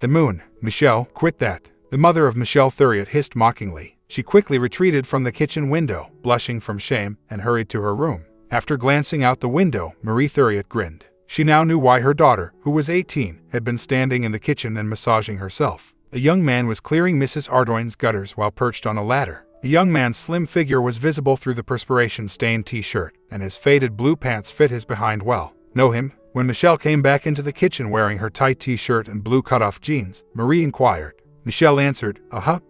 The moon. Michelle, quit that. The mother of Michelle Thuriot hissed mockingly. She quickly retreated from the kitchen window, blushing from shame, and hurried to her room. After glancing out the window, Marie Thuriot grinned. She now knew why her daughter, who was 18, had been standing in the kitchen and massaging herself. A young man was clearing Mrs. Ardoin's gutters while perched on a ladder. The young man's slim figure was visible through the perspiration-stained t-shirt, and his faded blue pants fit his behind well. Know him? When Michelle came back into the kitchen wearing her tight t-shirt and blue cut-off jeans, Marie inquired. Michelle answered,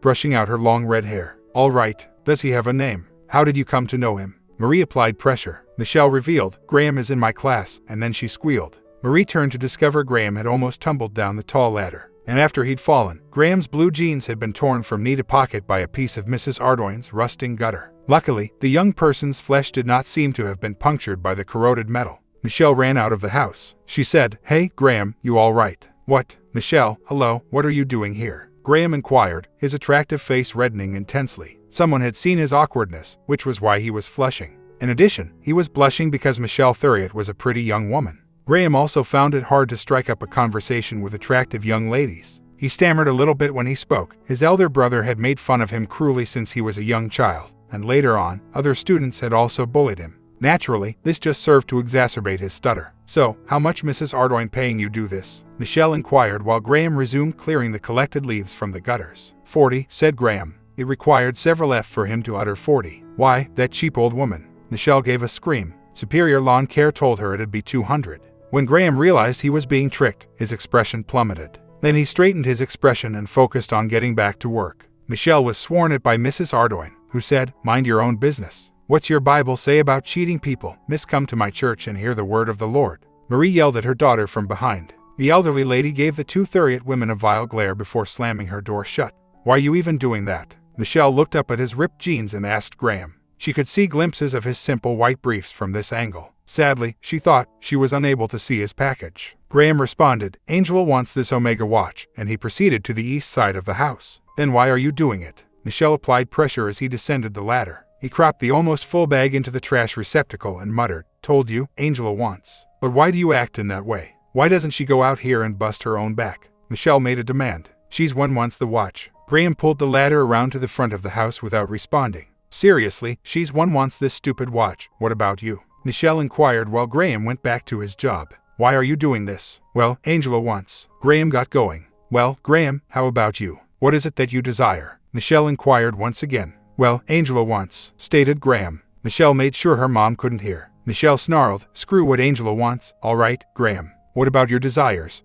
brushing out her long red hair. All right, does he have a name? How did you come to know him? Marie applied pressure. Michelle revealed, Graham is in my class, and then she squealed. Marie turned to discover Graham had almost tumbled down the tall ladder. And after he'd fallen, Graham's blue jeans had been torn from knee to pocket by a piece of Mrs. Ardoin's rusting gutter. Luckily, the young person's flesh did not seem to have been punctured by the corroded metal. Michelle ran out of the house. She said, Hey, Graham, you all right? What? Michelle, hello, what are you doing here? Graham inquired, his attractive face reddening intensely. Someone had seen his awkwardness, which was why he was flushing. In addition, he was blushing because Michelle Thuriot was a pretty young woman. Graham also found it hard to strike up a conversation with attractive young ladies. He stammered a little bit when he spoke. His elder brother had made fun of him cruelly since he was a young child, and later on, other students had also bullied him. Naturally, this just served to exacerbate his stutter. So, how much Mrs. Ardoin paying you do this? Michelle inquired while Graham resumed clearing the collected leaves from the gutters. 40, said Graham. It required several F for him to utter 40. Why, that cheap old woman. Michelle gave a scream. Superior Lawn Care told her it'd be 200. When Graham realized he was being tricked, his expression plummeted. Then he straightened his expression and focused on getting back to work. Michelle was sworn at by Mrs. Ardoin, who said, Mind your own business. What's your Bible say about cheating people? Miss, come to my church and hear the word of the Lord. Marie yelled at her daughter from behind. The elderly lady gave the two Thuriot women a vile glare before slamming her door shut. Why are you even doing that? Michelle looked up at his ripped jeans and asked Graham. She could see glimpses of his simple white briefs from this angle. Sadly, she thought, she was unable to see his package. Graham responded, Angel wants this Omega watch, and he proceeded to the east side of the house. Then why are you doing it? Michelle applied pressure as he descended the ladder. He cropped the almost full bag into the trash receptacle and muttered, Told you, Angela wants. But why do you act in that way? Why doesn't she go out here and bust her own back? Michelle made a demand. She's one wants the watch. Graham pulled the ladder around to the front of the house without responding. Seriously, she's one wants this stupid watch. What about you? Michelle inquired while Graham went back to his job. Why are you doing this? Well, Angela wants. Graham got going. Well, Graham, how about you? What is it that you desire? Michelle inquired once again. Well, Angela wants, stated Graham. Michelle made sure her mom couldn't hear. Michelle snarled, Screw what Angela wants. All right, Graham. What about your desires?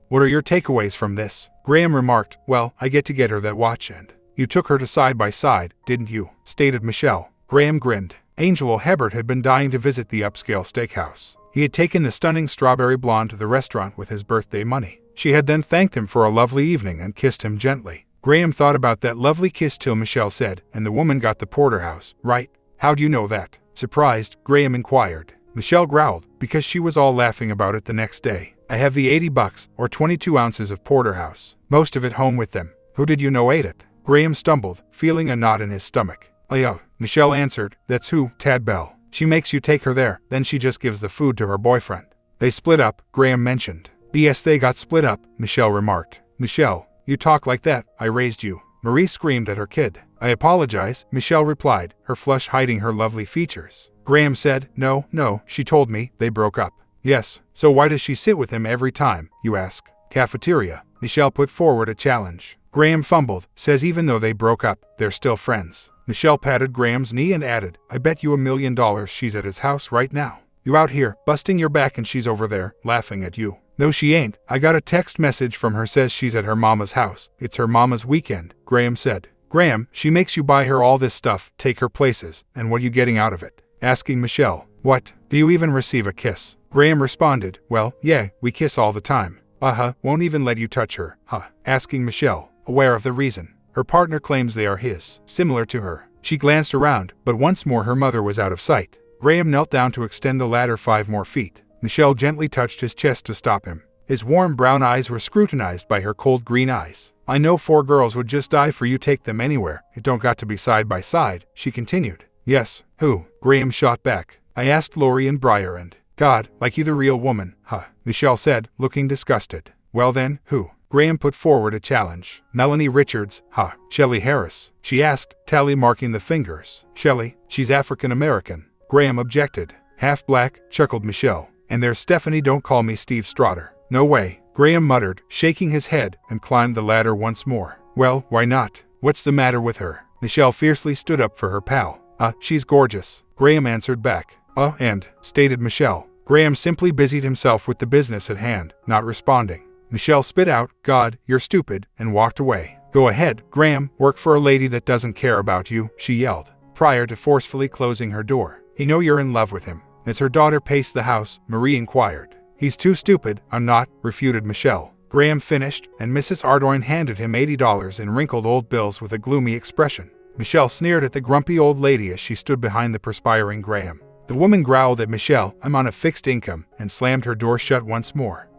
What are your takeaways from this? Graham remarked, Well, I get to get her that watch and you took her to side by side, didn't you? Stated Michelle. Graham grinned. Angel Hebert had been dying to visit the upscale steakhouse. He had taken the stunning strawberry blonde to the restaurant with his birthday money. She had then thanked him for a lovely evening and kissed him gently. Graham thought about that lovely kiss till Michelle said, And the woman got the porterhouse, right? How do you know that? Surprised, Graham inquired. Michelle growled, because she was all laughing about it the next day. I have the $80, or 22 ounces of porterhouse. Most of it home with them. Who did you know ate it? Graham stumbled, feeling a knot in his stomach. Michelle answered, That's who, Tad Bell. She makes you take her there, then she just gives the food to her boyfriend. They split up, Graham mentioned. Yes, they got split up, Michelle remarked. Michelle, you talk like that, I raised you. Marie screamed at her kid. I apologize, Michelle replied, her flush hiding her lovely features. Graham said, No, she told me, they broke up. Yes, so why does she sit with him every time, you ask? Cafeteria. Michelle put forward a challenge. Graham fumbled, says even though they broke up, they're still friends. Michelle patted Graham's knee and added, I bet you $1 million she's at his house right now. You out here, busting your back and she's over there, laughing at you. No, she ain't. I got a text message from her says she's at her mama's house. It's her mama's weekend, Graham said. Graham, she makes you buy her all this stuff, take her places, and what are you getting out of it? Asking Michelle. What? Do you even receive a kiss? Graham responded, Well, yeah, we kiss all the time. Won't even let you touch her, Asking Michelle, aware of the reason. Her partner claims they are his, similar to her. She glanced around, but once more her mother was out of sight. Graham knelt down to extend the ladder 5 more feet. Michelle gently touched his chest to stop him. His warm brown eyes were scrutinized by her cold green eyes. I know 4 girls would just die for you take them anywhere. It don't got to be side by side, she continued. Yes, who? Graham shot back. I asked Lori and Briar and, God, like you the real woman, Michelle said, looking disgusted. Well then, who? Graham put forward a challenge. Melanie Richards, huh? Shelley Harris, she asked, tally marking the fingers. Shelley, she's African American. Graham objected. Half black, chuckled Michelle. And there's Stephanie, don't call me Steve Strotter. No way, Graham muttered, shaking his head, and climbed the ladder once more. Well, why not? What's the matter with her? Michelle fiercely stood up for her pal. She's gorgeous, Graham answered back. Stated Michelle. Graham simply busied himself with the business at hand, not responding. Michelle spit out, God, you're stupid, and walked away. Go ahead, Graham, work for a lady that doesn't care about you, she yelled, prior to forcefully closing her door. You know you're in love with him. As her daughter paced the house, Marie inquired. He's too stupid, I'm not, refuted Michelle. Graham finished, and Mrs. Ardoin handed him $80 in wrinkled old bills with a gloomy expression. Michelle sneered at the grumpy old lady as she stood behind the perspiring Graham. The woman growled at Michelle, I'm on a fixed income, and slammed her door shut once more.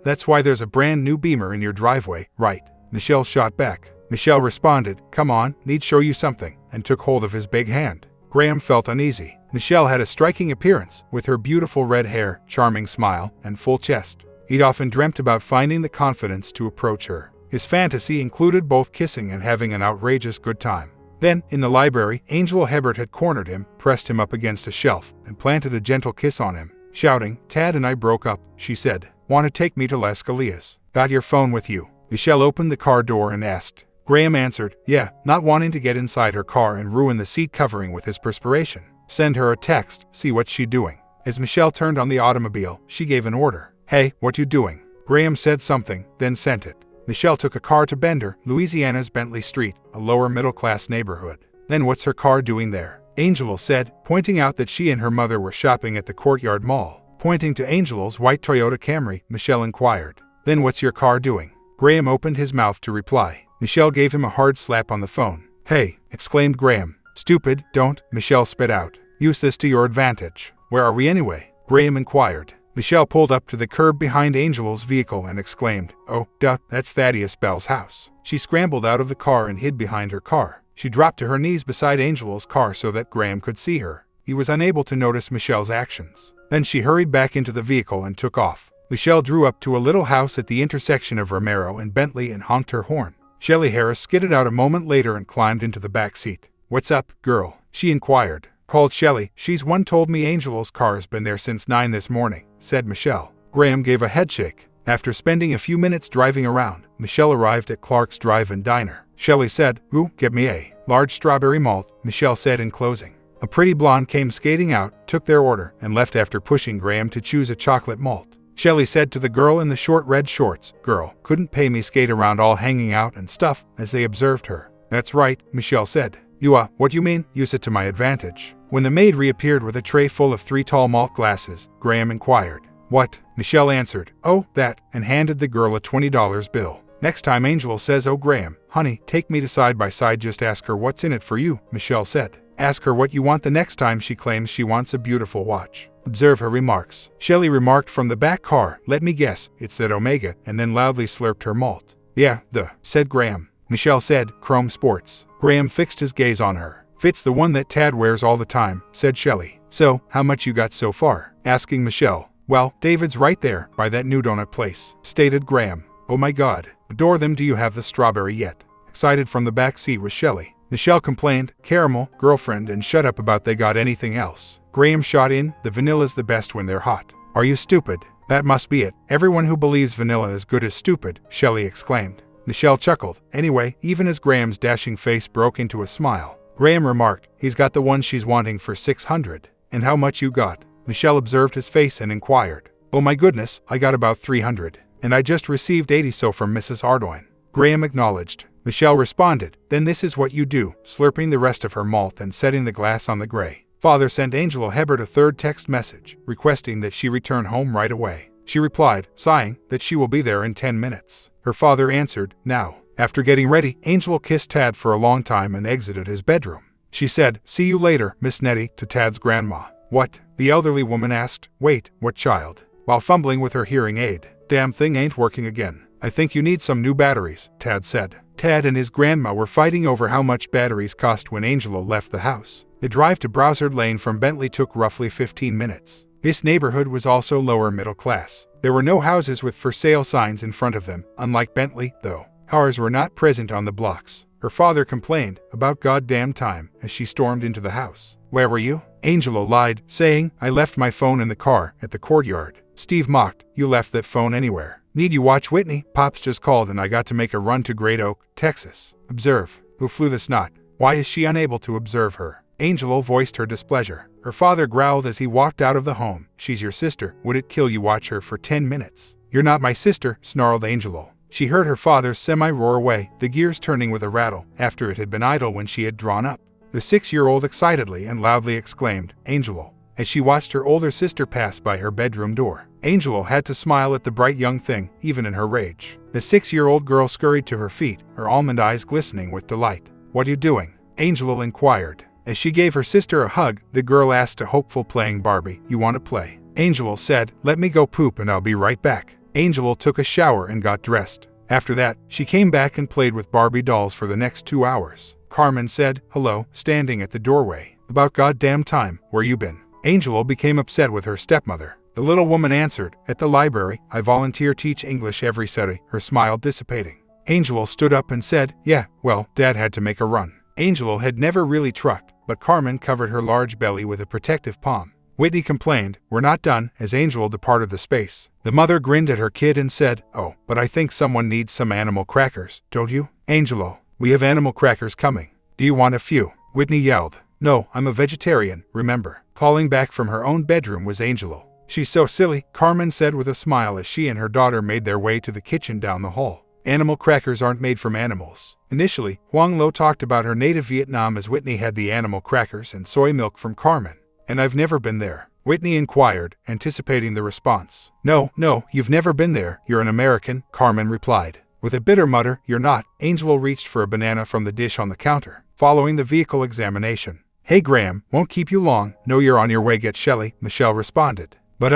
That's why there's a brand new Beamer in your driveway, right? Michelle shot back. Michelle responded, come on, need show you something, and took hold of his big hand. Graham felt uneasy. Michelle had a striking appearance, with her beautiful red hair, charming smile, and full chest. He'd often dreamt about finding the confidence to approach her. His fantasy included both kissing and having an outrageous good time. Then, in the library, Angela Hebert had cornered him, pressed him up against a shelf, and planted a gentle kiss on him. Shouting, Tad and I broke up, she said. Want to take me to escalates? Got your phone with you? Michelle opened the car door and asked. Graham answered, yeah, not wanting to get inside her car and ruin the seat covering with his perspiration. Send her a text, see what she doing. As Michelle turned on the automobile, she gave an order. Hey, what you doing? Graham said something, then sent it. Michelle took a car to Bender, Louisiana's Bentley Street, a lower middle-class neighborhood. Then what's her car doing there? Angelo said, pointing out that she and her mother were shopping at the Courtyard Mall. Pointing to Angelo's white Toyota Camry, Michelle inquired. Then what's your car doing? Graham opened his mouth to reply. Michelle gave him a hard slap on the phone. Hey, exclaimed Graham. Stupid, don't, Michelle spit out. Use this to your advantage. Where are we anyway? Graham inquired. Michelle pulled up to the curb behind Angelo's vehicle and exclaimed, oh, duh, that's Thaddeus Bell's house. She scrambled out of the car and hid behind her car. She dropped to her knees beside Angelo's car so that Graham could see her. He was unable to notice Michelle's actions. Then she hurried back into the vehicle and took off. Michelle drew up to a little house at the intersection of Romero and Bentley and honked her horn. Shelley Harris skidded out a moment later and climbed into the back seat. What's up, girl? She inquired. Called Shelley. She's one told me Angelo's car's been there since 9 this morning, said Michelle. Graham gave a headshake. After spending a few minutes driving around, Michelle arrived at Clark's Drive-In Diner. Shelley said, ooh, get me a large strawberry malt, Michelle said in closing. A pretty blonde came skating out, took their order, and left after pushing Graham to choose a chocolate malt. Shelley said to the girl in the short red shorts, girl, couldn't pay me skate around all hanging out and stuff, as they observed her. That's right, Michelle said. What you mean? Use it to my advantage. When the maid reappeared with a tray full of 3 tall malt glasses, Graham inquired. What? Michelle answered, oh, that, and handed the girl a $20 bill. Next time Angel says, oh Graham, honey, take me to side by side, just ask her what's in it for you, Michelle said. Ask her what you want the next time she claims she wants a beautiful watch. Observe her remarks. Shelley remarked from the back car, let me guess, it's that Omega, and then loudly slurped her malt. Yeah, said Graham. Michelle said, Chrome Sports. Graham fixed his gaze on her. Fits the one that Tad wears all the time, said Shelley. So, how much you got so far? Asking Michelle. Well, David's right there, by that new donut place, stated Graham. Oh my God, adore them. Do you have the strawberry yet? Excited from the back seat was Shelley. Michelle complained, caramel, girlfriend, and shut up about they got anything else. Graham shot in, the vanilla's the best when they're hot. Are you stupid? That must be it. Everyone who believes vanilla is good is stupid, Shelley exclaimed. Michelle chuckled. Anyway, even as Graham's dashing face broke into a smile, Graham remarked, he's got the one she's wanting for $600. And how much you got? Michelle observed his face and inquired. Oh my goodness, I got about $300. And I just received 80 so from Mrs. Ardoin. Graham acknowledged. Michelle responded, then this is what you do, slurping the rest of her malt and setting the glass on the gray. Father sent Angela Hebert a third text message, requesting that she return home right away. She replied, sighing, that she will be there in 10 minutes. Her father answered, now. After getting ready, Angel kissed Tad for a long time and exited his bedroom. She said, see you later, Miss Nettie, to Tad's grandma. What? The elderly woman asked. Wait, what child? While fumbling with her hearing aid. Damn thing ain't working again. I think you need some new batteries, Tad said. Tad and his grandma were fighting over how much batteries cost when Angelo left the house. The drive to Browsard Lane from Bentley took roughly 15 minutes. This neighborhood was also lower middle class. There were no houses with for sale signs in front of them, unlike Bentley, though. Cars were not present on the blocks. Her father complained, "About goddamn time," as she stormed into the house. "Where were you?" Angela lied, saying, "I left my phone in the car, at the courtyard." Steve mocked, "You left that phone anywhere. Need you watch Whitney? Pops just called and I got to make a run to Great Oak, Texas. Observe. Who flew the snot? Why is she unable to observe her?" Angela voiced her displeasure. Her father growled as he walked out of the home. "She's your sister. Would it kill you watch her for 10 minutes? "You're not my sister," snarled Angela. She heard her father's semi-roar away, the gears turning with a rattle, after it had been idle when she had drawn up. The 6-year-old excitedly and loudly exclaimed, "Angelo," as she watched her older sister pass by her bedroom door. Angelo had to smile at the bright young thing, even in her rage. The 6-year-old girl scurried to her feet, her almond eyes glistening with delight. "What are you doing?" Angelo inquired. As she gave her sister a hug, the girl asked a hopeful playing Barbie, "You want to play?" Angelo said, "Let me go poop and I'll be right back." Angelo took a shower and got dressed. After that, she came back and played with Barbie dolls for the next 2 hours. Carmen said, "Hello," standing at the doorway. "About goddamn time, where you been?" Angelo became upset with her stepmother. The little woman answered, "At the library, I volunteer teach English every Saturday," her smile dissipating. Angelo stood up and said, "Yeah, well, Dad had to make a run." Angelo had never really trucked, but Carmen covered her large belly with a protective palm. Whitney complained, "We're not done," as Angelo departed the space. The mother grinned at her kid and said, "Oh, but I think someone needs some animal crackers, don't you?" "Angelo, we have animal crackers coming. Do you want a few?" Whitney yelled. "No, I'm a vegetarian, remember." Calling back from her own bedroom was Angelo. "She's so silly," Carmen said with a smile as she and her daughter made their way to the kitchen down the hall. "Animal crackers aren't made from animals." Initially, Huang Lo talked about her native Vietnam as Whitney had the animal crackers and soy milk from Carmen. "And I've never been there?" Whitney inquired, anticipating the response. No, you've never been there, you're an American," Carmen replied. With a bitter mutter, "You're not," Angelo reached for a banana from the dish on the counter, following the vehicle examination. "Hey Graham, won't keep you long. Know you're on your way, get Shelley," Michelle responded. "But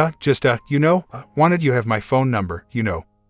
wanted you have my phone number,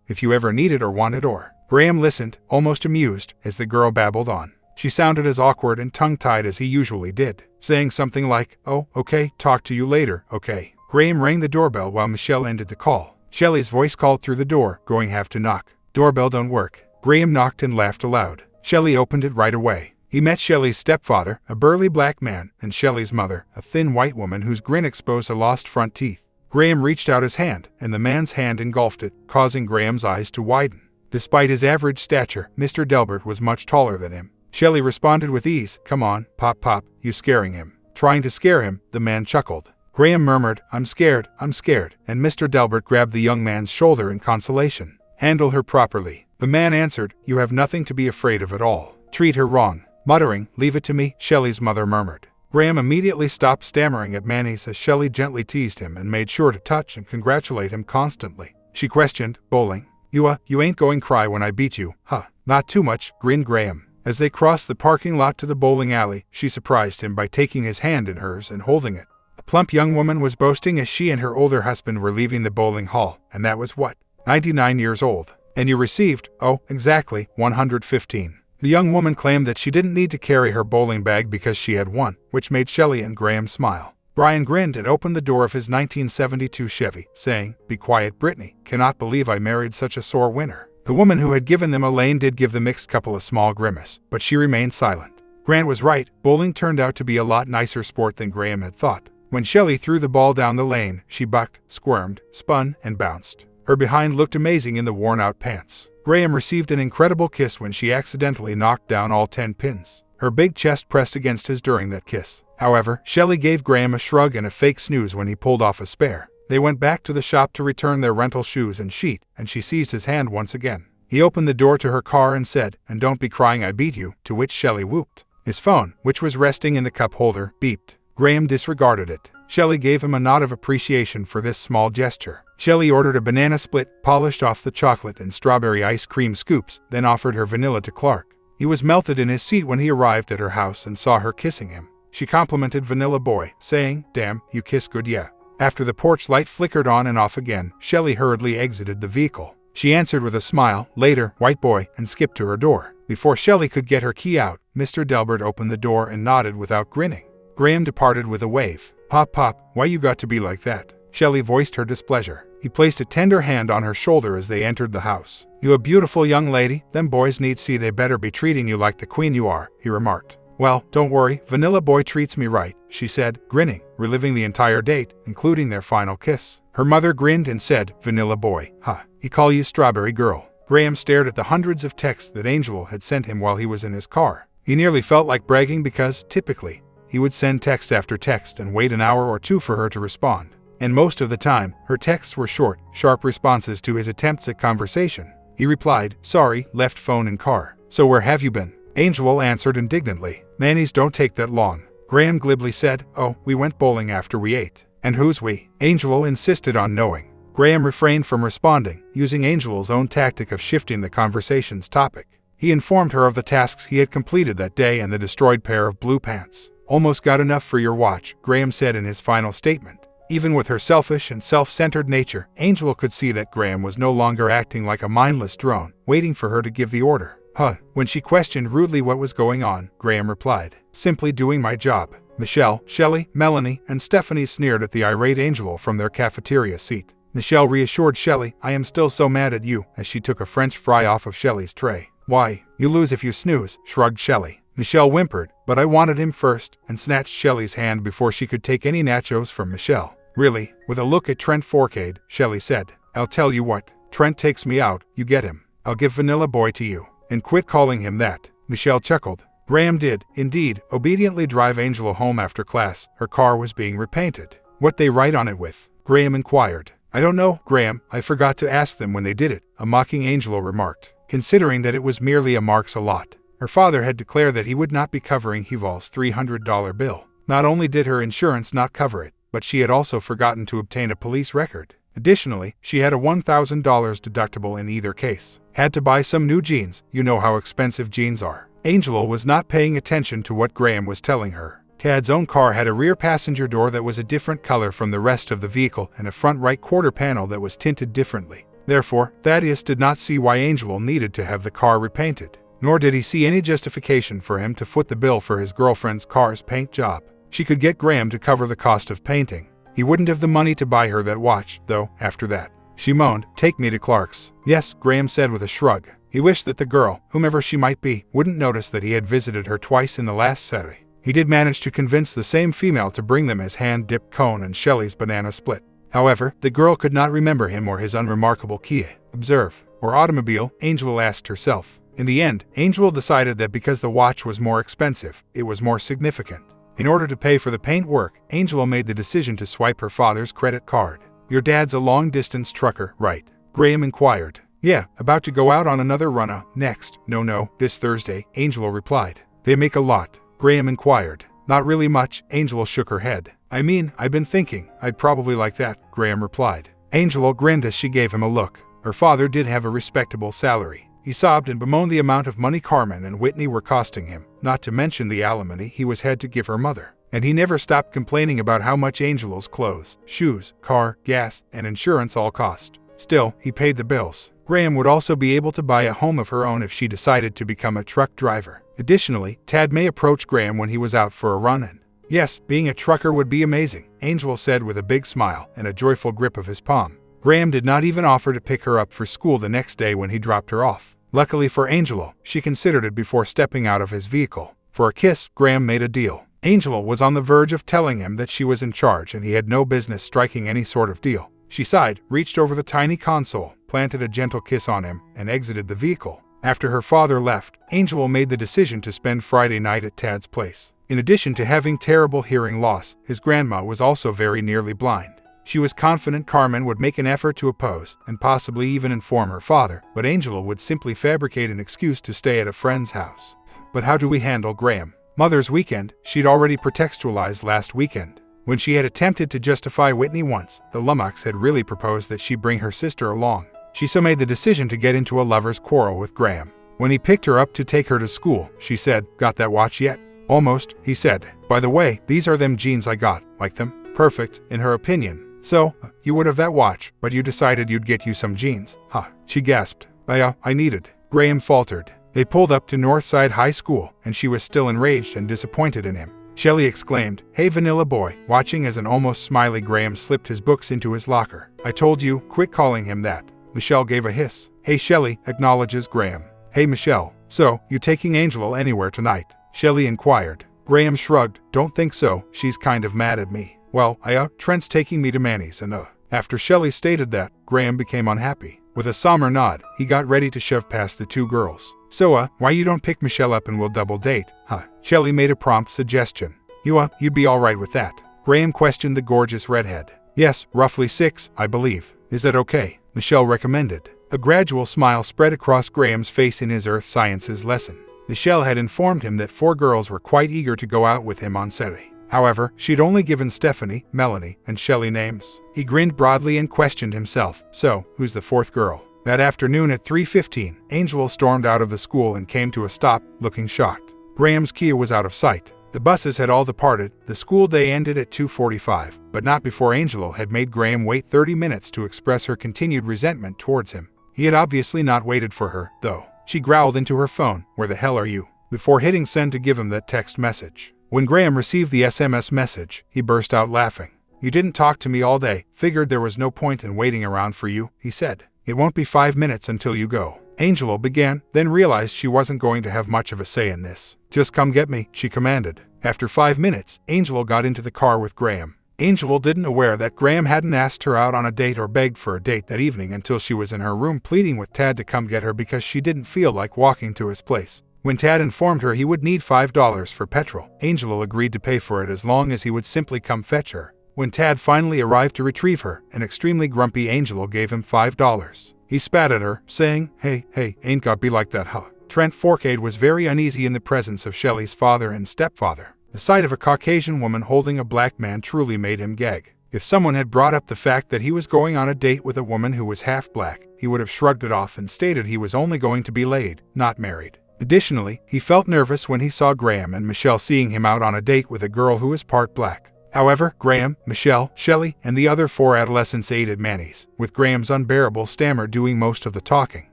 if you ever need it or want it or." Graham listened, almost amused, as the girl babbled on. She sounded as awkward and tongue-tied as he usually did, saying something like, "Oh, okay, talk to you later, okay." Graham rang the doorbell while Michelle ended the call. Shelley's voice called through the door, going have to knock. "Doorbell don't work." Graham knocked and laughed aloud. Shelley opened it right away. He met Shelley's stepfather, a burly black man, and Shelley's mother, a thin white woman whose grin exposed her lost front teeth. Graham reached out his hand, and the man's hand engulfed it, causing Graham's eyes to widen. Despite his average stature, Mr. Delbert was much taller than him. Shelley responded with ease, "Come on, Pop, you scaring him." Trying to scare him, the man chuckled. Graham murmured, I'm scared," and Mr. Delbert grabbed the young man's shoulder in consolation. "Handle her properly." The man answered, "You have nothing to be afraid of at all. Treat her wrong." Muttering, "Leave it to me," Shelley's mother murmured. Graham immediately stopped stammering at mayonnaise as Shelley gently teased him and made sure to touch and congratulate him constantly. She questioned, "Bowling? You ain't going cry when I beat you, huh?" "Not too much," grinned Graham. As they crossed the parking lot to the bowling alley, she surprised him by taking his hand in hers and holding it. A plump young woman was boasting as she and her older husband were leaving the bowling hall, and that was what? 99 years old. "And you received, oh, exactly, 115. The young woman claimed that she didn't need to carry her bowling bag because she had won, which made Shelley and Graham smile. Brian grinned and opened the door of his 1972 Chevy, saying, "Be quiet, Brittany. Cannot believe I married such a sore winner." The woman who had given them a lane did give the mixed couple a small grimace, but she remained silent. Grant was right, bowling turned out to be a lot nicer sport than Graham had thought. When Shelley threw the ball down the lane, she bucked, squirmed, spun, and bounced. Her behind looked amazing in the worn-out pants. Graham received an incredible kiss when she accidentally knocked down all 10 pins. Her big chest pressed against his during that kiss. However, Shelley gave Graham a shrug and a fake snooze when he pulled off a spare. They went back to the shop to return their rental shoes and sheet, and she seized his hand once again. He opened the door to her car and said, "And don't be crying, I beat you," to which Shelley whooped. His phone, which was resting in the cup holder, beeped. Graham disregarded it. Shelley gave him a nod of appreciation for this small gesture. Shelley ordered a banana split, polished off the chocolate and strawberry ice cream scoops, then offered her vanilla to Clark. He was melted in his seat when he arrived at her house and saw her kissing him. She complimented Vanilla Boy, saying, "Damn, you kiss good, yeah." After the porch light flickered on and off again, Shelley hurriedly exited the vehicle. She answered with a smile, later, "White boy," and skipped to her door. Before Shelley could get her key out, Mr. Delbert opened the door and nodded without grinning. Graham departed with a wave. Pop, why you got to be like that?" Shelley voiced her displeasure. He placed a tender hand on her shoulder as they entered the house. "You a beautiful young lady, them boys need see they better be treating you like the queen you are," he remarked. "Well, don't worry, Vanilla Boy treats me right," she said, grinning, reliving the entire date, including their final kiss. Her mother grinned and said, "Vanilla Boy, huh? He call you Strawberry Girl." Graham stared at the hundreds of texts that Angel had sent him while he was in his car. He nearly felt like bragging because, typically, he would send text after text and wait an hour or two for her to respond. And most of the time, her texts were short, sharp responses to his attempts at conversation. He replied, "Sorry, left phone in car. So where have you been?" Angel answered indignantly, "Nannies don't take that long." Graham glibly said, "Oh, we went bowling after we ate." "And who's we?" Angel insisted on knowing. Graham refrained from responding, using Angel's own tactic of shifting the conversation's topic. He informed her of the tasks he had completed that day and the destroyed pair of blue pants. "Almost got enough for your watch," Graham said in his final statement. Even with her selfish and self-centered nature, Angel could see that Graham was no longer acting like a mindless drone, waiting for her to give the order. "Huh." When she questioned rudely what was going on, Graham replied, "Simply doing my job." Michelle, Shelley, Melanie, and Stephanie sneered at the irate Angel from their cafeteria seat. Michelle reassured Shelley, "I am still so mad at you," as she took a French fry off of Shelley's tray. "Why, you lose if you snooze," shrugged Shelley. Michelle whimpered, "But I wanted him first," and snatched Shelley's hand before she could take any nachos from Michelle. "Really?" With a look at Trent Forcade, Shelley said, "I'll tell you what. Trent takes me out, you get him. I'll give Vanilla Boy to you. And quit calling him that." Michelle chuckled. Graham did, indeed, obediently drive Angela home after class. Her car was being repainted. "What they write on it with?" Graham inquired. "I don't know, Graham. I forgot to ask them when they did it," a mocking Angela remarked, considering that it was merely a marks a lot. Her father had declared that he would not be covering Hival's $300 bill. Not only did her insurance not cover it, but she had also forgotten to obtain a police record. Additionally, she had a $1,000 deductible in either case. Had to buy some new jeans, you know how expensive jeans are. Angela was not paying attention to what Graham was telling her. Tad's own car had a rear passenger door that was a different color from the rest of the vehicle and a front right quarter panel that was tinted differently. Therefore, Thaddeus did not see why Angel needed to have the car repainted. Nor did he see any justification for him to foot the bill for his girlfriend's car's paint job. She could get Graham to cover the cost of painting. He wouldn't have the money to buy her that watch, though, after that. She moaned, "Take me to Clark's." "Yes," Graham said with a shrug. He wished that the girl, whomever she might be, wouldn't notice that he had visited her twice in the last Saturday. He did manage to convince the same female to bring them his hand-dipped cone and Shelley's banana split. However, the girl could not remember him or his unremarkable Kia, Observe, or automobile, Angel asked herself. In the end, Angel decided that because the watch was more expensive, it was more significant. In order to pay for the paint work, Angela made the decision to swipe her father's credit card. "Your dad's a long-distance trucker, right?" Graham inquired. "Yeah, about to go out on another run next." No, this Thursday," Angela replied. "They make a lot?" Graham inquired. "Not really much," Angela shook her head. "I mean, I've been thinking, I'd probably like that," Graham replied. Angela grinned as she gave him a look. Her father did have a respectable salary. He sobbed and bemoaned the amount of money Carmen and Whitney were costing him, not to mention the alimony he was had to give her mother. And he never stopped complaining about how much Angelo's clothes, shoes, car, gas, and insurance all cost. Still, he paid the bills. Graham would also be able to buy a home of her own if she decided to become a truck driver. Additionally, Tad may approach Graham when he was out for a run-in. "Yes, being a trucker would be amazing," Angel said with a big smile and a joyful grip of his palm. Graham did not even offer to pick her up for school the next day when he dropped her off. Luckily for Angela, she considered it before stepping out of his vehicle. For a kiss, Graham made a deal. Angela was on the verge of telling him that she was in charge and he had no business striking any sort of deal. She sighed, reached over the tiny console, planted a gentle kiss on him, and exited the vehicle. After her father left, Angela made the decision to spend Friday night at Tad's place. In addition to having terrible hearing loss, his grandma was also very nearly blind. She was confident Carmen would make an effort to oppose, and possibly even inform her father, but Angela would simply fabricate an excuse to stay at a friend's house. But how do we handle Graham? Mother's Weekend, she'd already pretextualized last weekend. When she had attempted to justify Whitney once, the Lummox had really proposed that she bring her sister along. She so made the decision to get into a lover's quarrel with Graham. When he picked her up to take her to school, she said, "Got that watch yet?" "Almost," he said. "By the way, these are them jeans I got. Like them?" Perfect, in her opinion. "So, you would have that watch, but you decided you'd get you some jeans, huh?" She gasped. I needed." Graham faltered. They pulled up to Northside High School, and she was still enraged and disappointed in him. Shelley exclaimed. Hey vanilla boy, watching as an almost smiley Graham slipped his books into his locker. I told you, quit calling him that. Michelle gave a hiss. Hey Shelley, acknowledges Graham. Hey Michelle, so, you taking Angel anywhere tonight? Shelley inquired. Graham shrugged. Don't think so, she's kind of mad at me. Well, Trent's taking me to Manny's and After Shelley stated that, Graham became unhappy. With a somber nod, he got ready to shove past the two girls. So, why you don't pick Michelle up and we'll double date, huh? Shelley made a prompt suggestion. You'd be alright with that? Graham questioned the gorgeous redhead. Yes, roughly 6, I believe. Is that okay? Michelle recommended. A gradual smile spread across Graham's face in his earth sciences lesson. Michelle had informed him that 4 girls were quite eager to go out with him on Saturday. However, she'd only given Stephanie, Melanie, and Shelley names. He grinned broadly and questioned himself. So, who's the 4th girl? That afternoon at 3:15, Angel stormed out of the school and came to a stop, looking shocked. Graham's Kia was out of sight. The buses had all departed. The school day ended at 2:45, but not before Angelo had made Graham wait 30 minutes to express her continued resentment towards him. He had obviously not waited for her, though. She growled into her phone, "Where the hell are you?" before hitting send to give him that text message. When Graham received the SMS message, he burst out laughing. "You didn't talk to me all day, figured there was no point in waiting around for you," he said. "It won't be 5 minutes until you go." Angelo began, then realized she wasn't going to have much of a say in this. "Just come get me," she commanded. After 5 minutes, Angelo got into the car with Graham. Angelo didn't aware that Graham hadn't asked her out on a date or begged for a date that evening until she was in her room pleading with Tad to come get her because she didn't feel like walking to his place. When Tad informed her he would need $5 for petrol, Angelo agreed to pay for it as long as he would simply come fetch her. When Tad finally arrived to retrieve her, an extremely grumpy Angelo gave him $5. He spat at her, saying, Hey, ain't got be like that, huh? Trent Forcade was very uneasy in the presence of Shelley's father and stepfather. The sight of a Caucasian woman holding a black man truly made him gag. If someone had brought up the fact that he was going on a date with a woman who was half black, he would have shrugged it off and stated he was only going to be laid, not married. Additionally, he felt nervous when he saw Graham and Michelle seeing him out on a date with a girl who was part black. However, Graham, Michelle, Shelley, and the other 4 adolescents ate at Manny's, with Graham's unbearable stammer doing most of the talking.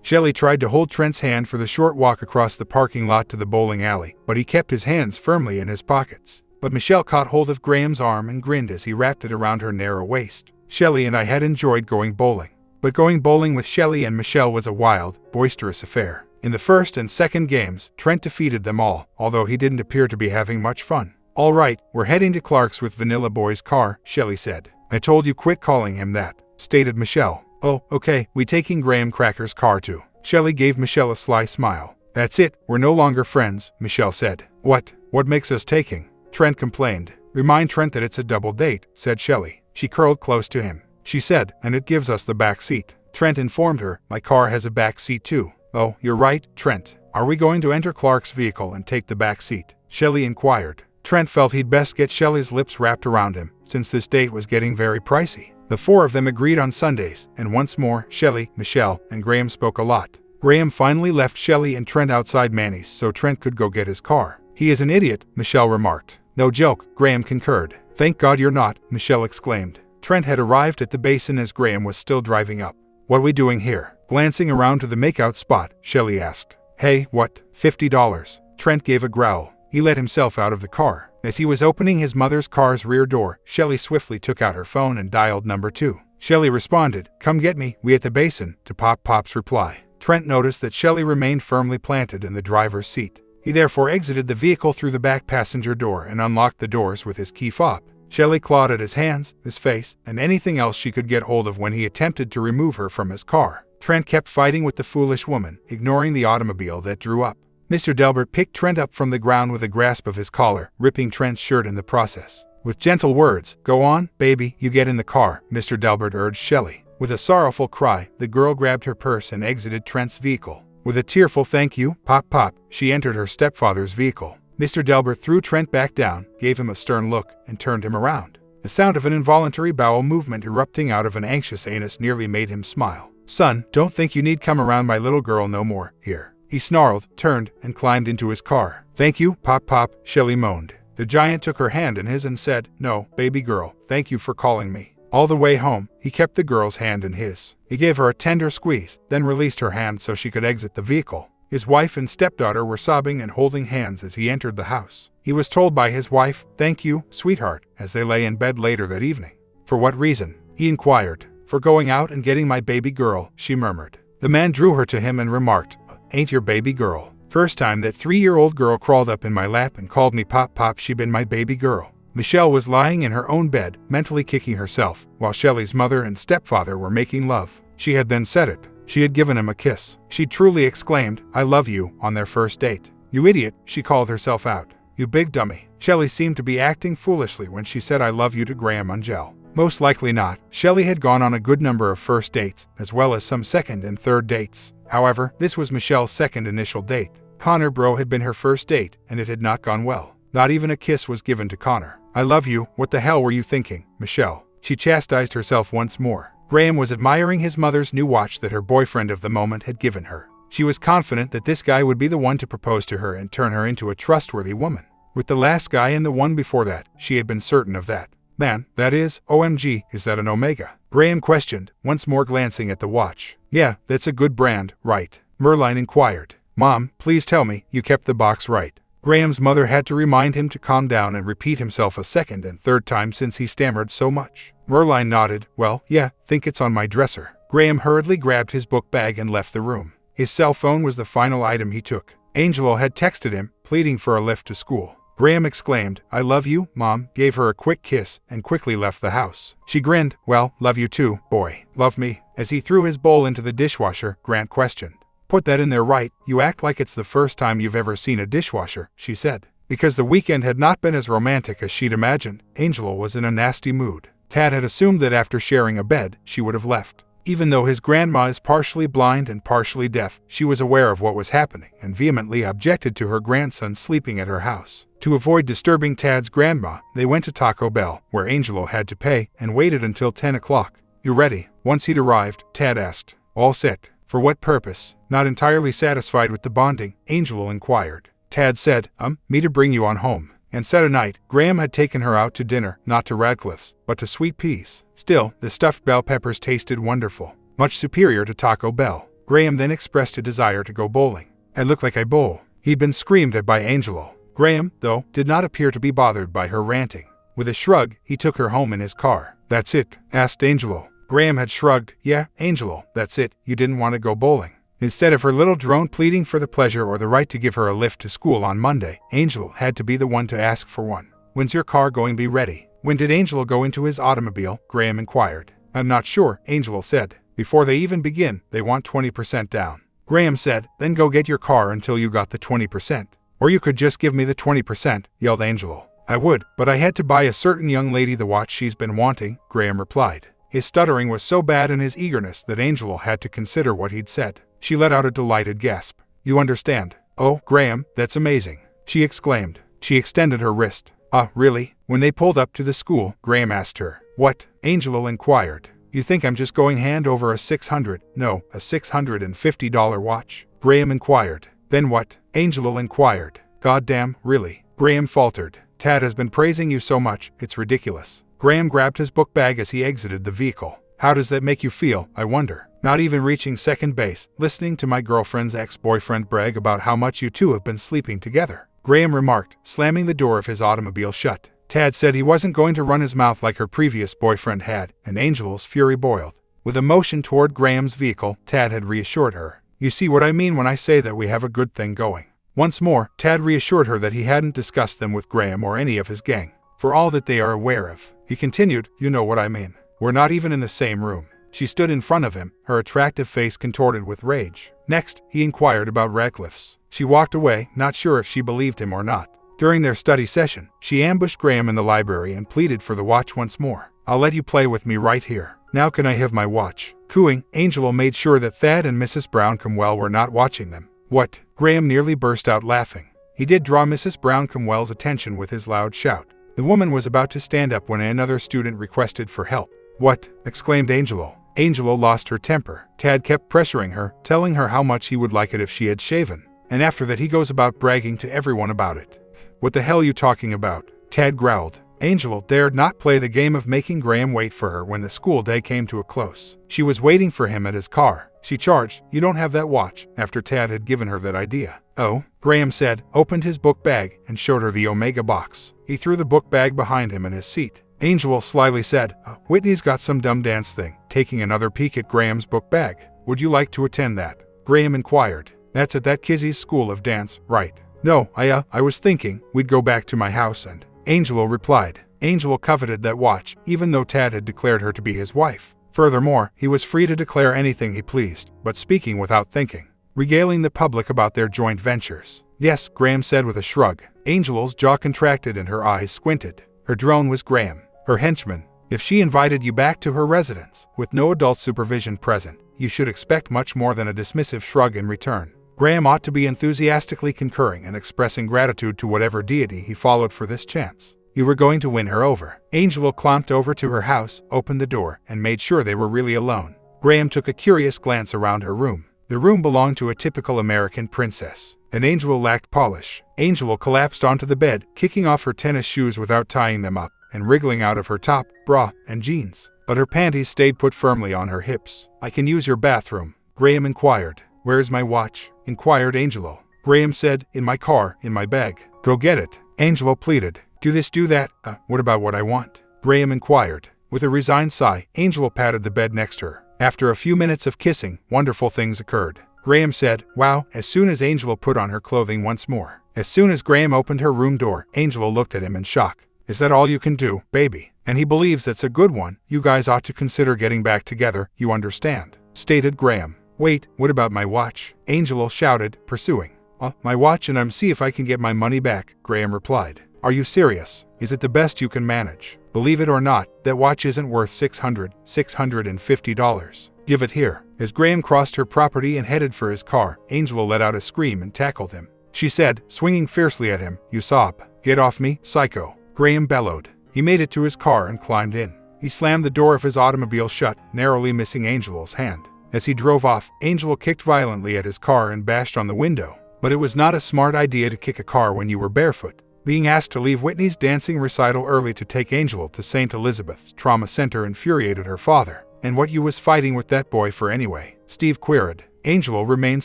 Shelley tried to hold Trent's hand for the short walk across the parking lot to the bowling alley, but he kept his hands firmly in his pockets. But Michelle caught hold of Graham's arm and grinned as he wrapped it around her narrow waist. Shelley and I had enjoyed going bowling. But going bowling with Shelley and Michelle was a wild, boisterous affair. In the first and second games, Trent defeated them all, although he didn't appear to be having much fun. All right, we're heading to Clark's with Vanilla Boy's car, Shelley said. I told you quit calling him that, stated Michelle. Oh, okay, we taking Graham Cracker's car too. Shelley gave Michelle a sly smile. That's it, we're no longer friends, Michelle said. What makes us taking? Trent complained. Remind Trent that it's a double date, said Shelley. She curled close to him. She said, and it gives us the back seat. Trent informed her, my car has a back seat too. Oh, you're right, Trent. Are we going to enter Clark's vehicle and take the back seat? Shelley inquired. Trent felt he'd best get Shelley's lips wrapped around him, since this date was getting very pricey. The 4 of them agreed on Sundays, and once more, Shelley, Michelle, and Graham spoke a lot. Graham finally left Shelley and Trent outside Manny's so Trent could go get his car. He is an idiot, Michelle remarked. No joke, Graham concurred. Thank God you're not, Michelle exclaimed. Trent had arrived at the basin as Graham was still driving up. What we doing here? Glancing around to the makeout spot, Shelley asked. Hey, what, $50? Trent gave a growl. He let himself out of the car. As he was opening his mother's car's rear door, Shelley swiftly took out her phone and dialed number 2. Shelley responded, come get me, we at the basin, to Pop's reply. Trent noticed that Shelley remained firmly planted in the driver's seat. He therefore exited the vehicle through the back passenger door and unlocked the doors with his key fob. Shelley clawed at his hands, his face, and anything else she could get hold of when he attempted to remove her from his car. Trent kept fighting with the foolish woman, ignoring the automobile that drew up. Mr. Delbert picked Trent up from the ground with a grasp of his collar, ripping Trent's shirt in the process. With gentle words, go on, baby, you get in the car, Mr. Delbert urged Shelley. With a sorrowful cry, the girl grabbed her purse and exited Trent's vehicle. With a tearful thank you, Pop, she entered her stepfather's vehicle. Mr. Delbert threw Trent back down, gave him a stern look, and turned him around. The sound of an involuntary bowel movement erupting out of an anxious anus nearly made him smile. Son, don't think you need come around my little girl no more, here. He snarled, turned, and climbed into his car. Thank you, Pop, Shelley moaned. The giant took her hand in his and said, no, baby girl, thank you for calling me. All the way home, he kept the girl's hand in his. He gave her a tender squeeze, then released her hand so she could exit the vehicle. His wife and stepdaughter were sobbing and holding hands as he entered the house. He was told by his wife, "Thank you, sweetheart," as they lay in bed later that evening. "For what reason?" he inquired. "For going out and getting my baby girl," she murmured. The man drew her to him and remarked, "Ain't your baby girl? First time that 3-year-old girl crawled up in my lap and called me Pop Pop, she been my baby girl." Michelle was lying in her own bed, mentally kicking herself, while Shelley's mother and stepfather were making love. She had then said it. She had given him a kiss. She truly exclaimed, "I love you," on their first date. "You idiot," she called herself out. "You big dummy." Shelley seemed to be acting foolishly when she said "I love you" to Graham Angel. Most likely not. Shelley had gone on a good number of first dates, as well as some second and third dates. However, this was Michelle's second initial date. Connor Bro had been her first date, and it had not gone well. Not even a kiss was given to Connor. "I love you, what the hell were you thinking, Michelle?" She chastised herself once more. Graham was admiring his mother's new watch that her boyfriend of the moment had given her. She was confident that this guy would be the one to propose to her and turn her into a trustworthy woman. With the last guy and the one before that, she had been certain of that. "Man, that is, OMG, is that an Omega?" Graham questioned, once more glancing at the watch. "Yeah, that's a good brand, right?" Merline inquired. "Mom, please tell me you kept the box right." Graham's mother had to remind him to calm down and repeat himself a second and third time since he stammered so much. Merline nodded. "Well, yeah, think it's on my dresser." Graham hurriedly grabbed his book bag and left the room. His cell phone was the final item he took. Angelo had texted him, pleading for a lift to school. Graham exclaimed, "I love you, Mom," gave her a quick kiss, and quickly left the house. She grinned. "Well, love you too, boy. Love me?" As he threw his bowl into the dishwasher, Grant questioned. "Put that in there right, you act like it's the first time you've ever seen a dishwasher," she said. Because the weekend had not been as romantic as she'd imagined, Angelo was in a nasty mood. Tad had assumed that after sharing a bed, she would have left. Even though his grandma is partially blind and partially deaf, she was aware of what was happening and vehemently objected to her grandson sleeping at her house. To avoid disturbing Tad's grandma, they went to Taco Bell, where Angelo had to pay, and waited until 10 o'clock. "You ready?" Once he'd arrived, Tad asked. "All set." "For what purpose?" Not entirely satisfied with the bonding, Angelo inquired. Tad said, me to bring you on home." And said a night, Graham had taken her out to dinner, not to Radcliffe's, but to Sweet Peas. Still, the stuffed bell peppers tasted wonderful, much superior to Taco Bell. Graham then expressed a desire to go bowling. "I look like I bowl." He'd been screamed at by Angelo. Graham, though, did not appear to be bothered by her ranting. With a shrug, he took her home in his car. "That's it?" asked Angelo. Graham had shrugged. "Yeah, Angelo, that's it. You didn't want to go bowling." Instead of her little drone pleading for the pleasure or the right to give her a lift to school on Monday, Angelo had to be the one to ask for one. "When's your car going to be ready?" "When did Angelo go into his automobile?" Graham inquired. "I'm not sure," Angelo said. "Before they even begin, they want 20% down." Graham said, "Then go get your car until you got the 20%. "Or you could just give me the 20%, yelled Angelo. "I would, but I had to buy a certain young lady the watch she's been wanting," Graham replied. His stuttering was so bad in his eagerness that Angelo had to consider what he'd said. She let out a delighted gasp. "You understand?" "Oh, Graham, that's amazing," she exclaimed. She extended her wrist. "Ah, really?" When they pulled up to the school, Graham asked her. "What?" Angelo inquired. "You think I'm just going hand over a $650 watch?" Graham inquired. "Then what?" Angelo inquired. "Goddamn, really?" Graham faltered. "Tad has been praising you so much, it's ridiculous." Graham grabbed his book bag as he exited the vehicle. "How does that make you feel, I wonder? Not even reaching second base, listening to my girlfriend's ex-boyfriend brag about how much you two have been sleeping together," Graham remarked, slamming the door of his automobile shut. Tad said he wasn't going to run his mouth like her previous boyfriend had, and Angelo's fury boiled. With a motion toward Graham's vehicle, Tad had reassured her. "You see what I mean when I say that we have a good thing going." Once more, Tad reassured her that he hadn't discussed them with Graham or any of his gang. "For all that they are aware of," he continued, "you know what I mean. We're not even in the same room." She stood in front of him, her attractive face contorted with rage. Next, he inquired about Radcliffe's. She walked away, not sure if she believed him or not. During their study session, she ambushed Graham in the library and pleaded for the watch once more. "I'll let you play with me right here. Now can I have my watch?" Cooing, Angelo made sure that Thad and Mrs. Brown-Comwell were not watching them. "What?" Graham nearly burst out laughing. He did draw Mrs. Brown-Comwell's attention with his loud shout. The woman was about to stand up when another student requested for help. "What?" exclaimed Angelo. Angelo lost her temper. Tad kept pressuring her, telling her how much he would like it if she had shaven. And after that he goes about bragging to everyone about it. "What the hell are you talking about?" Tad growled. Angelo dared not play the game of making Graham wait for her when the school day came to a close. She was waiting for him at his car. she charged. You don't have that watch, after Tad had given her that idea. Oh, Graham said, opened his book bag, and showed her the Omega box. He threw the book bag behind him in his seat. Angel slyly said, Whitney's got some dumb dance thing, taking another peek at Graham's book bag. Would you like to attend that? Graham inquired. That's at that Kizzy's school of dance, right? No, I was thinking we'd go back to my house and... Angel replied. Angel coveted that watch, even though Tad had declared her to be his wife. Furthermore, he was free to declare anything he pleased, but speaking without thinking, regaling the public about their joint ventures. Yes, Graham said with a shrug. Angel's jaw contracted and her eyes squinted. Her drone was Graham, her henchman. If she invited you back to her residence, with no adult supervision present, you should expect much more than a dismissive shrug in return. Graham ought to be enthusiastically concurring and expressing gratitude to whatever deity he followed for this chance. You were going to win her over. Angel clomped over to her house, opened the door, and made sure they were really alone. Graham took a curious glance around her room. The room belonged to a typical American princess. And Angel lacked polish. Angel collapsed onto the bed, kicking off her tennis shoes without tying them up, and wriggling out of her top, bra, and jeans. But her panties stayed put firmly on her hips. I can use your bathroom, Graham inquired. Where's my watch? Inquired Angelo. Graham said, in my car, in my bag. Go get it. Angelo pleaded. Do this, do that. What about what I want? Graham inquired. With a resigned sigh, Angelo patted the bed next to her. After a few minutes of kissing, wonderful things occurred. Graham said, wow, as soon as Angelo put on her clothing once more. As soon as Graham opened her room door, Angelo looked at him in shock. Is that all you can do, baby? And he believes that's a good one. You guys ought to consider getting back together, you understand? Stated Graham. Wait, what about my watch? Angelo shouted, pursuing. My watch, and I'm see if I can get my money back, Graham replied. Are you serious? Is it the best you can manage? Believe it or not, that watch isn't worth $650. Give it here. As Graham crossed her property and headed for his car, Angelo let out a scream and tackled him. She said, swinging fiercely at him, you sob. Get off me, psycho. Graham bellowed. He made it to his car and climbed in. He slammed the door of his automobile shut, narrowly missing Angelo's hand. As he drove off, Angelo kicked violently at his car and bashed on the window. But it was not a smart idea to kick a car when you were barefoot. Being asked to leave Whitney's dancing recital early to take Angelo to St. Elizabeth's Trauma Center infuriated her father. And what you was fighting with that boy for anyway? Steve queried. Angelo remained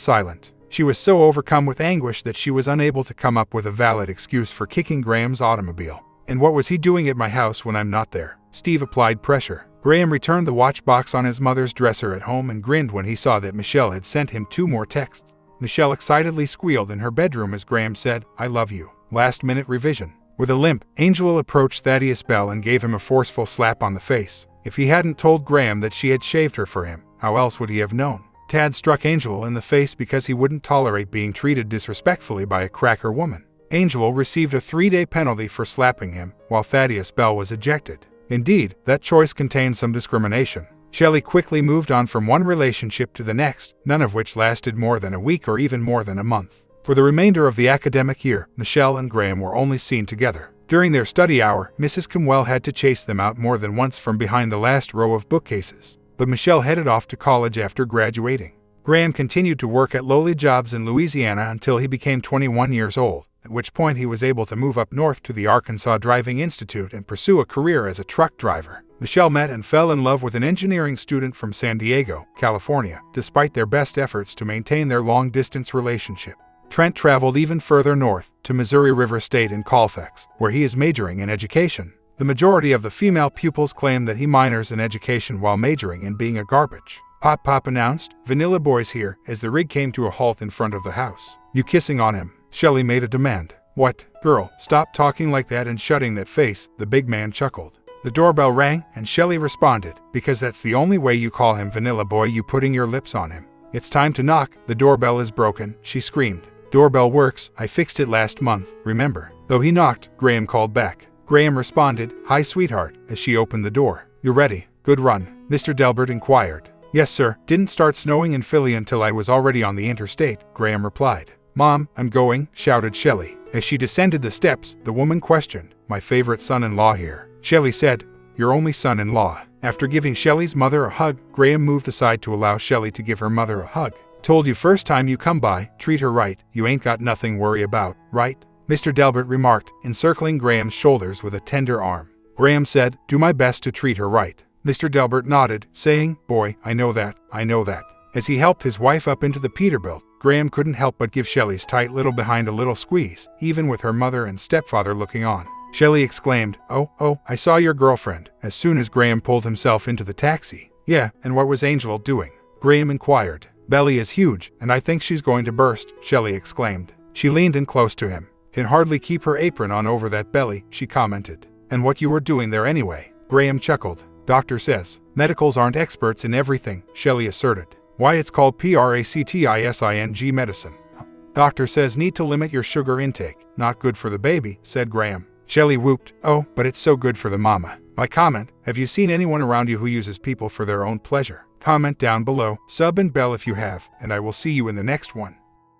silent. She was so overcome with anguish that she was unable to come up with a valid excuse for kicking Graham's automobile. And what was he doing at my house when I'm not there? Steve applied pressure. Graham returned the watch box on his mother's dresser at home and grinned when he saw that Michelle had sent him 2 more texts. Michelle excitedly squealed in her bedroom as Graham said, I love you. Last-minute revision. With a limp, Angelo approached Thaddeus Bell and gave him a forceful slap on the face. If he hadn't told Graham that she had shaved her for him, how else would he have known? Tad struck Angelo in the face because he wouldn't tolerate being treated disrespectfully by a cracker woman. Angelo received a 3-day penalty for slapping him, while Thaddeus Bell was ejected. Indeed, that choice contained some discrimination. Shelley quickly moved on from one relationship to the next, none of which lasted more than a week or even more than a month. For the remainder of the academic year, Michelle and Graham were only seen together. During their study hour, Mrs. Comwell had to chase them out more than once from behind the last row of bookcases. But Michelle headed off to college after graduating. Graham continued to work at lowly jobs in Louisiana until he became 21 years old, at which point he was able to move up north to the Arkansas Driving Institute and pursue a career as a truck driver. Michelle met and fell in love with an engineering student from San Diego, California, despite their best efforts to maintain their long-distance relationship. Trent traveled even further north, to Missouri River State in Colfax, where he is majoring in education. The majority of the female pupils claim that he minors in education while majoring in being a garbage. Pop Pop announced, Vanilla Boy's here, as the rig came to a halt in front of the house. You kissing on him? Shelley made a demand. What? Girl, stop talking like that and shutting that face, the big man chuckled. The doorbell rang, and Shelley responded, because that's the only way you call him Vanilla Boy, you putting your lips on him. It's time to knock, the doorbell is broken, she screamed. Doorbell works, I fixed it last month, remember? Though he knocked, Graham called back. Graham responded, hi sweetheart, as she opened the door. You ready? Good run, Mr. Delbert inquired. Yes sir, didn't start snowing in Philly until I was already on the interstate, Graham replied. Mom, I'm going, shouted Shelley. As she descended the steps, the woman questioned, my favorite son-in-law here. Shelley said, your only son-in-law. After giving Shelley's mother a hug, Graham moved aside to allow Shelley to give her mother a hug. Told you first time you come by, treat her right, you ain't got nothing worry about, right? Mr. Delbert remarked, encircling Graham's shoulders with a tender arm. Graham said, do my best to treat her right. Mr. Delbert nodded, saying, boy, I know that. As he helped his wife up into the Peterbilt, Graham couldn't help but give Shelley's tight little behind a little squeeze, even with her mother and stepfather looking on. Shelley exclaimed, Oh, I saw your girlfriend," as soon as Graham pulled himself into the taxi. "Yeah, and what was Angel doing?" Graham inquired. "Belly is huge, and I think she's going to burst," Shelley exclaimed. She leaned in close to him. "Can hardly keep her apron on over that belly," she commented. "And what you were doing there anyway?" Graham chuckled. "Doctor says. Medicals aren't experts in everything," Shelley asserted. "Why, it's called practicing medicine." "Doctor says need to limit your sugar intake. Not good for the baby," said Graham. Shelley whooped, "Oh, but it's so good for the mama." My comment: have you seen anyone around you who uses people for their own pleasure? Comment down below, sub and bell if you have, and I will see you in the next one.